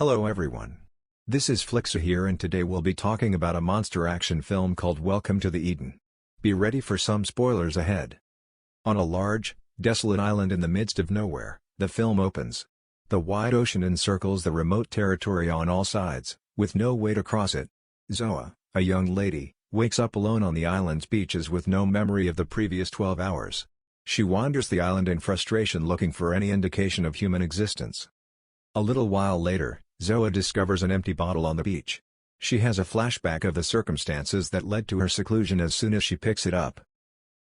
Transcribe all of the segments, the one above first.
Hello everyone. This is 𝐒𝐿𝐵𝐻𝑒 here and today we'll be talking about a monster action film called Welcome to the Eden. Be ready for some spoilers ahead. On a large, desolate island in the midst of nowhere, the film opens. The wide ocean encircles the remote territory on all sides, with no way to cross it. Zoa, a young lady, wakes up alone on the island's beaches with no memory of the previous 12 hours. She wanders the island in frustration looking for any indication of human existence. A little while later, Zoa discovers an empty bottle on the beach. She has a flashback of the circumstances that led to her seclusion as soon as she picks it up.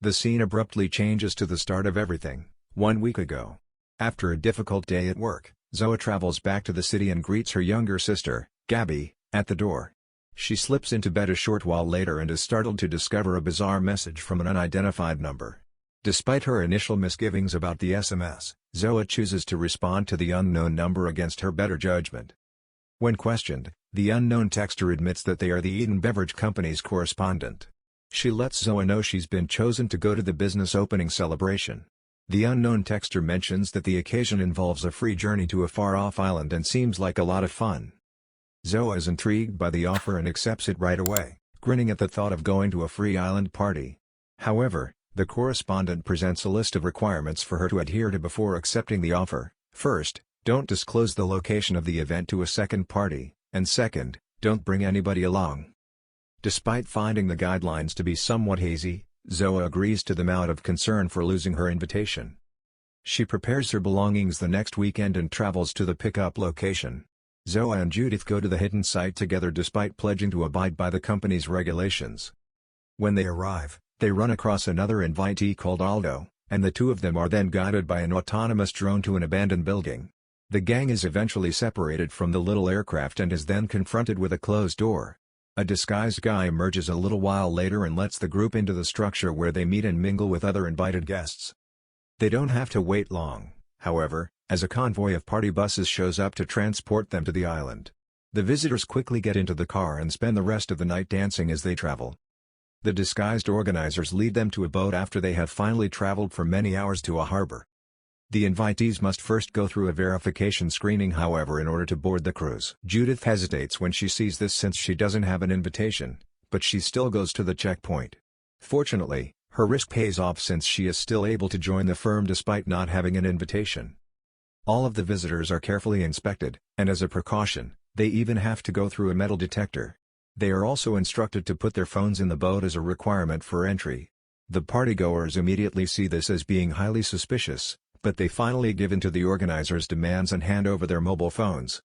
The scene abruptly changes to the start of everything, 1 week ago. After a difficult day at work, Zoa travels back to the city and greets her younger sister, Gabby, at the door. She slips into bed a short while later and is startled to discover a bizarre message from an unidentified number. Despite her initial misgivings about the SMS, Zoa chooses to respond to the unknown number against her better judgment. When questioned, the unknown texter admits that they are the Eden Beverage Company's correspondent. She lets Zoa know she's been chosen to go to the business opening celebration. The unknown texter mentions that the occasion involves a free journey to a far-off island and seems like a lot of fun. Zoa is intrigued by the offer and accepts it right away, grinning at the thought of going to a free island party. However, the correspondent presents a list of requirements for her to adhere to before accepting the offer. First, don't disclose the location of the event to a second party, and second, don't bring anybody along. Despite finding the guidelines to be somewhat hazy, Zoa agrees to them out of concern for losing her invitation. She prepares her belongings the next weekend and travels to the pickup location. Zoa and Judith go to the hidden site together despite pledging to abide by the company's regulations. When they arrive, they run across another invitee called Aldo, and the two of them are then guided by an autonomous drone to an abandoned building. The gang is eventually separated from the little aircraft and is then confronted with a closed door. A disguised guy emerges a little while later and lets the group into the structure where they meet and mingle with other invited guests. They don't have to wait long, however, as a convoy of party buses shows up to transport them to the island. The visitors quickly get into the car and spend the rest of the night dancing as they travel. The disguised organizers lead them to a boat after they have finally traveled for many hours to a harbor. The invitees must first go through a verification screening however in order to board the cruise. Judith hesitates when she sees this since she doesn't have an invitation, but she still goes to the checkpoint. Fortunately, her risk pays off since she is still able to join the firm despite not having an invitation. All of the visitors are carefully inspected, and as a precaution, they even have to go through a metal detector. They are also instructed to put their phones in the boat as a requirement for entry. The partygoers immediately see this as being highly suspicious, but they finally give in to the organizers' demands and hand over their mobile phones.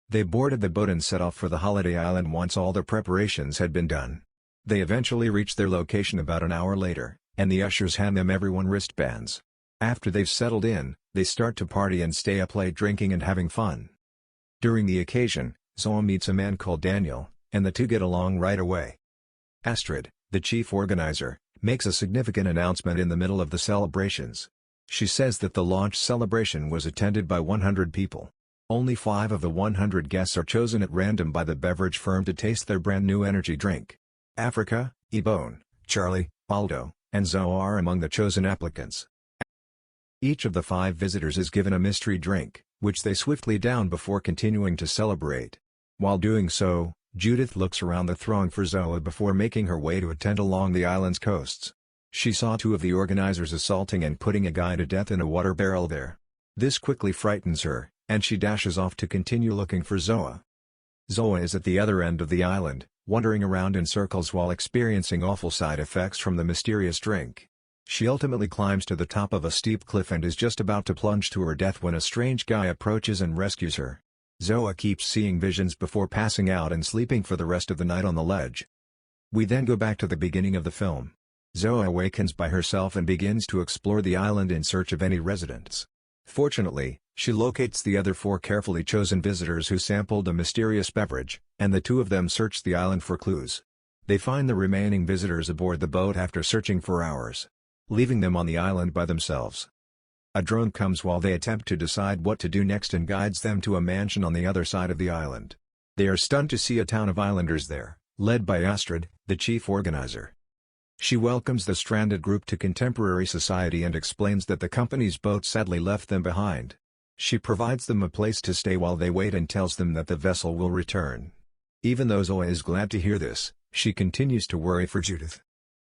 They boarded the boat and set off for the holiday island once all the preparations had been done. They eventually reach their location about an hour later, and the ushers hand them everyone wristbands. After they've settled in, they start to party and stay up late drinking and having fun. During the occasion, Zoa meets a man called Daniel, and the two get along right away. Astrid, the chief organizer, makes a significant announcement in the middle of the celebrations. She says that the launch celebration was attended by 100 people. Only 5 of the 100 guests are chosen at random by the beverage firm to taste their brand new energy drink. Africa, Ebone, Charlie, Aldo, and Zoa are among the chosen applicants. Each of the 5 visitors is given a mystery drink, which they swiftly down before continuing to celebrate. While doing so, Judith looks around the throng for Zoa before making her way to a tent along the island's coasts. She saw 2 of the organizers assaulting and putting a guy to death in a water barrel there. This quickly frightens her, and she dashes off to continue looking for Zoa. Zoa is at the other end of the island, wandering around in circles while experiencing awful side effects from the mysterious drink. She ultimately climbs to the top of a steep cliff and is just about to plunge to her death when a strange guy approaches and rescues her. Zoa keeps seeing visions before passing out and sleeping for the rest of the night on the ledge. We then go back to the beginning of the film. Zoa awakens by herself and begins to explore the island in search of any residents. Fortunately, she locates the other 4 carefully chosen visitors who sampled a mysterious beverage, and the 2 of them search the island for clues. They find the remaining visitors aboard the boat after searching for hours, leaving them on the island by themselves. A drone comes while they attempt to decide what to do next and guides them to a mansion on the other side of the island. They are stunned to see a town of islanders there, led by Astrid, the chief organizer. She welcomes the stranded group to contemporary society and explains that the company's boat sadly left them behind. She provides them a place to stay while they wait and tells them that the vessel will return. Even though Zoa is glad to hear this, she continues to worry for Judith.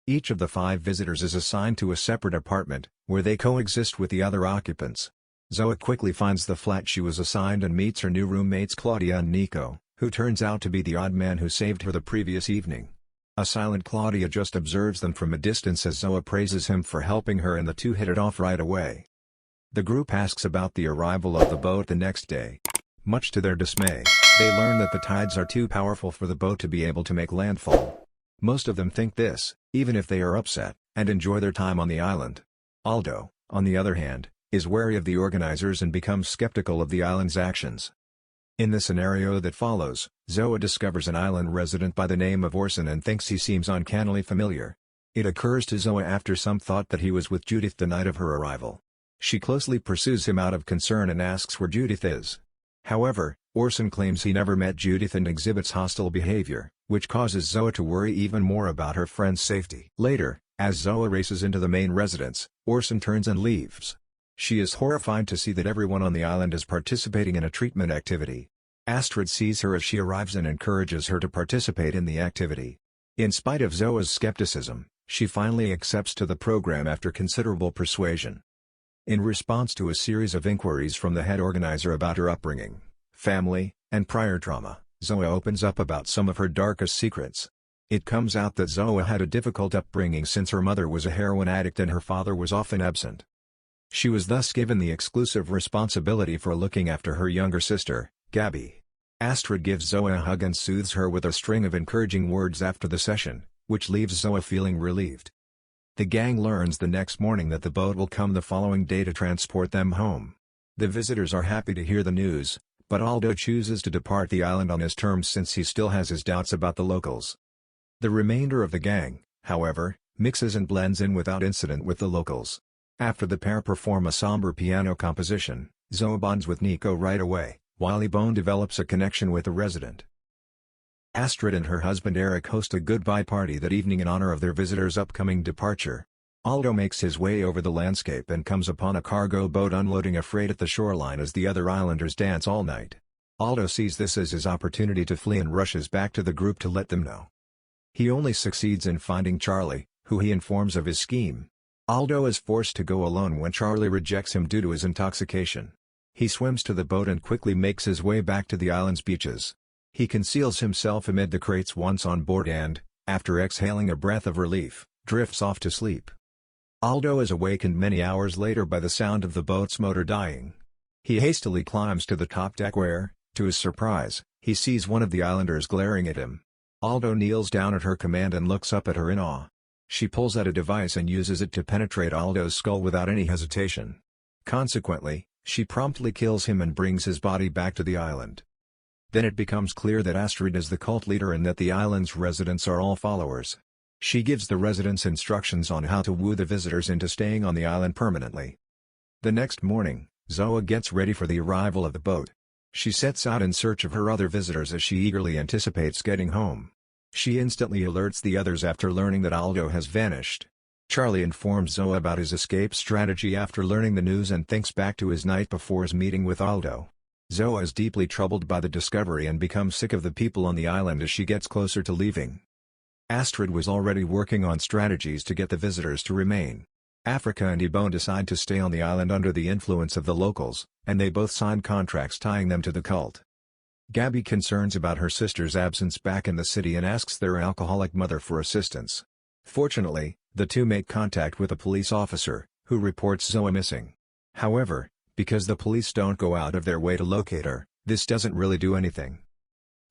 Each of the 5 visitors is assigned to a separate apartment, where they coexist with the other occupants. Zoa quickly finds the flat she was assigned and meets her new roommates Claudia and Nico, who turns out to be the odd man who saved her the previous evening. A silent Claudia just observes them from a distance as Zoa praises him for helping her and the two hit it off right away. The group asks about the arrival of the boat the next day. Much to their dismay, they learn that the tides are too powerful for the boat to be able to make landfall. Most of them think this, even if they are upset, and enjoy their time on the island. Aldo, on the other hand, is wary of the organizers and becomes skeptical of the island's actions. In the scenario that follows, Zoa discovers an island resident by the name of 𝐒𝐮𝐬𝐜 and thinks he seems uncannily familiar. It occurs to Zoa after some thought that he was with Judith the night of her arrival. She closely pursues him out of concern and asks where Judith is. However, 𝐒𝐮𝐬𝐜 claims he never met Judith and exhibits hostile behavior, which causes Zoa to worry even more about her friend's safety. Later, as Zoa races into the main residence, 𝐒𝐮𝐬𝐜 turns and leaves. She is horrified to see that everyone on the island is participating in a treatment activity. Astrid sees her as she arrives and encourages her to participate in the activity. In spite of Zoa's skepticism, she finally accepts to the program after considerable persuasion. In response to a series of inquiries from the head organizer about her upbringing, family, and prior trauma, Zoa opens up about some of her darkest secrets. It comes out that Zoa had a difficult upbringing since her mother was a heroin addict and her father was often absent. She was thus given the exclusive responsibility for looking after her younger sister, Gabby. Astrid gives Zoa a hug and soothes her with a string of encouraging words after the session, which leaves Zoa feeling relieved. The gang learns the next morning that the boat will come the following day to transport them home. The visitors are happy to hear the news, but Aldo chooses to depart the island on his terms since he still has his doubts about the locals. The remainder of the gang, however, mixes and blends in without incident with the locals. After the pair perform a somber piano composition, Zoa bonds with Nico right away, while 𝐒𝐿 develops a connection with the resident. Astrid and her husband Eric host a goodbye party that evening in honor of their visitor's upcoming departure. Aldo makes his way over the landscape and comes upon a cargo boat unloading a freight at the shoreline as the other islanders dance all night. Aldo sees this as his opportunity to flee and rushes back to the group to let them know. He only succeeds in finding Charlie, who he informs of his scheme. Aldo is forced to go alone when Charlie rejects him due to his intoxication. He swims to the boat and quickly makes his way back to the island's beaches. He conceals himself amid the crates once on board and, after exhaling a breath of relief, drifts off to sleep. Aldo is awakened many hours later by the sound of the boat's motor dying. He hastily climbs to the top deck where, to his surprise, he sees one of the islanders glaring at him. Aldo kneels down at her command and looks up at her in awe. She pulls out a device and uses it to penetrate Aldo's skull without any hesitation. Consequently, she promptly kills him and brings his body back to the island. Then it becomes clear that Astrid is the cult leader and that the island's residents are all followers. She gives the residents instructions on how to woo the visitors into staying on the island permanently. The next morning, Zoa gets ready for the arrival of the boat. She sets out in search of her other visitors as she eagerly anticipates getting home. She instantly alerts the others after learning that Aldo has vanished. Charlie informs Zoa about his escape strategy after learning the news and thinks back to his night before his meeting with Aldo. Zoa is deeply troubled by the discovery and becomes sick of the people on the island as she gets closer to leaving. Astrid was already working on strategies to get the visitors to remain. Africa and 𝐒𝐿 decide to stay on the island under the influence of the locals, and they both sign contracts tying them to the cult. Gabby concerns about her sister's absence back in the city and asks their alcoholic mother for assistance. Fortunately, the two make contact with a police officer, who reports Zoa missing. However, because the police don't go out of their way to locate her, this doesn't really do anything.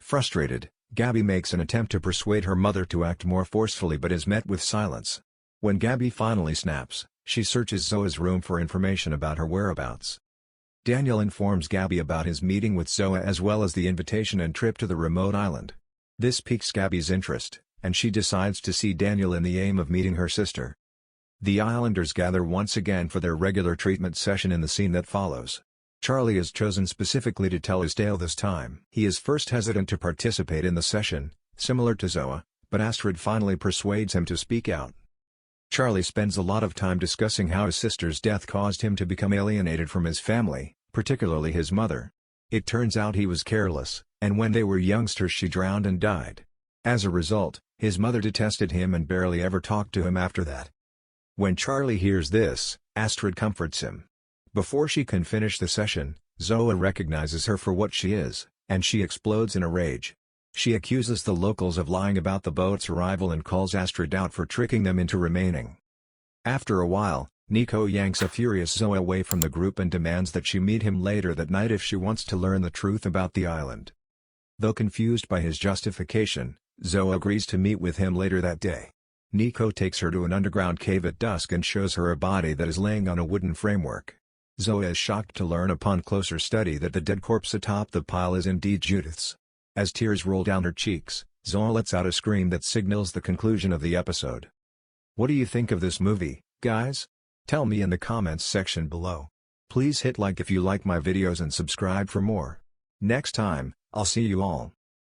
Frustrated, Gabby makes an attempt to persuade her mother to act more forcefully but is met with silence. When Gabby finally snaps, she searches Zoa's room for information about her whereabouts. Daniel informs Gabby about his meeting with Zoa as well as the invitation and trip to the remote island. This piques Gabby's interest, and she decides to see Daniel in the aim of meeting her sister. The islanders gather once again for their regular treatment session in the scene that follows. Charlie is chosen specifically to tell his tale this time. He is first hesitant to participate in the session, similar to Zoa, but Astrid finally persuades him to speak out. Charlie spends a lot of time discussing how his sister's death caused him to become alienated from his family, particularly his mother. It turns out he was careless, and when they were youngsters she drowned and died. As a result, his mother detested him and barely ever talked to him after that. When Charlie hears this, Astrid comforts him. Before she can finish the session, Zoa recognizes her for what she is, and she explodes in a rage. She accuses the locals of lying about the boat's arrival and calls Astrid out for tricking them into remaining. After a while, Nico yanks a furious Zoa away from the group and demands that she meet him later that night if she wants to learn the truth about the island. Though confused by his justification, Zoa agrees to meet with him later that day. Nico takes her to an underground cave at dusk and shows her a body that is laying on a wooden framework. Zoa is shocked to learn upon closer study that the dead corpse atop the pile is indeed Judith's. As tears roll down her cheeks, Zoa lets out a scream that signals the conclusion of the episode. What do you think of this movie, guys? Tell me in the comments section below. Please hit like if you like my videos and subscribe for more. Next time, I'll see you all.